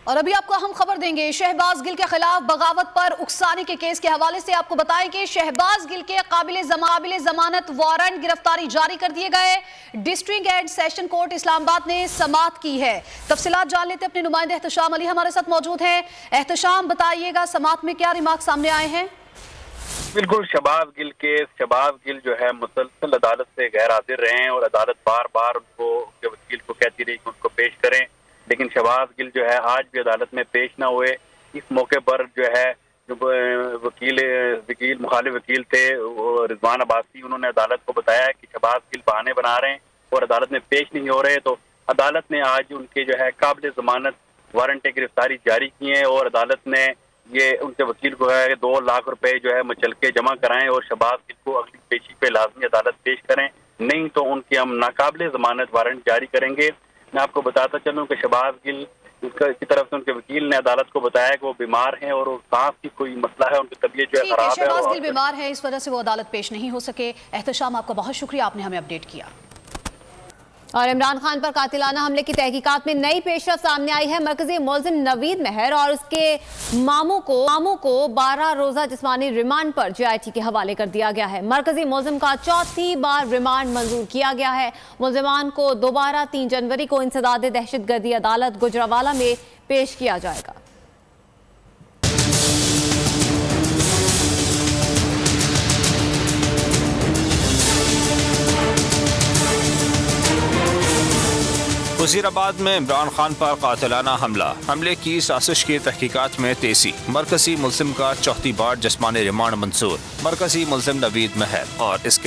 اور ابھی آپ کو اہم خبر دیں گے شہباز گل کے خلاف بغاوت پر اکسانے کے کیس کے حوالے سے آپ کو بتائیں کہ شہباز گل کے قابل ضمانت وارنٹ گرفتاری جاری کر دیے گئے. ڈسٹرکٹ اینڈ سیشن کورٹ اسلام آباد نے سماعت کی ہے. تفصیلات جان لیتے اپنے نمائندے احتشام علی ہمارے ساتھ موجود ہیں. احتشام بتائیے گا سماعت میں کیا ریمارک سامنے آئے ہیں؟ بالکل شہباز گل جو ہے مسلسل عدالت سے غیر حاضر رہے ہیں اور عدالت بار بار ان کو وکیل کو کہتی رہی کہ ان کو پیش کریں، لیکن شہباز گل جو ہے آج بھی عدالت میں پیش نہ ہوئے. اس موقع پر جو ہے مخالف وکیل تھے رضوان عباسی، انہوں نے عدالت کو بتایا کہ شہباز گل بہانے بنا رہے ہیں اور عدالت میں پیش نہیں ہو رہے. تو عدالت نے آج ان کے جو ہے قابل ضمانت وارنٹ گرفتاری جاری کیے ہیں اور عدالت نے یہ ان کے وکیل کو ہے 2 لاکھ روپے جو ہے مچلکے جمع کرائیں اور شہباز گل کو اگلی پیشی پہ لازمی عدالت پیش کریں، نہیں تو ان کی ہم ناقابل ضمانت وارنٹ جاری کریں گے. میں آپ کو بتاتا چلوں کہ شہباز گل کی طرف سے ان کے وکیل نے عدالت کو بتایا کہ وہ بیمار ہیں اور سانس کی کوئی مسئلہ ہے، ان کی طبیعت جو ہے خراب ہے. شہباز گل بیمار ہے، اس وجہ سے وہ عدالت پیش نہیں ہو سکے. احتشام آپ کا بہت شکریہ، آپ نے ہمیں اپڈیٹ کیا. اور عمران خان پر قاتلانہ حملے کی تحقیقات میں نئی پیش رفت سامنے آئی ہے. مرکزی ملزم نوید مہر اور اس کے ماموں کو 12 روزہ جسمانی ریمانڈ پر JIT کے حوالے کر دیا گیا ہے. مرکزی ملزم کا 4تھی بار ریمانڈ منظور کیا گیا ہے. ملزمان کو دوبارہ 3 جنوری کو انسداد دہشت گردی عدالت گجرانوالہ میں پیش کیا جائے گا. وزیر آباد میں عمران خان پر قاتلانہ حملے کی سازش کی تحقیقات میں تیزی. مرکزی ملزم کا 4تھی بار جسمانی ریمانڈ منظور. مرکزی ملزم نوید مہر اور اس کے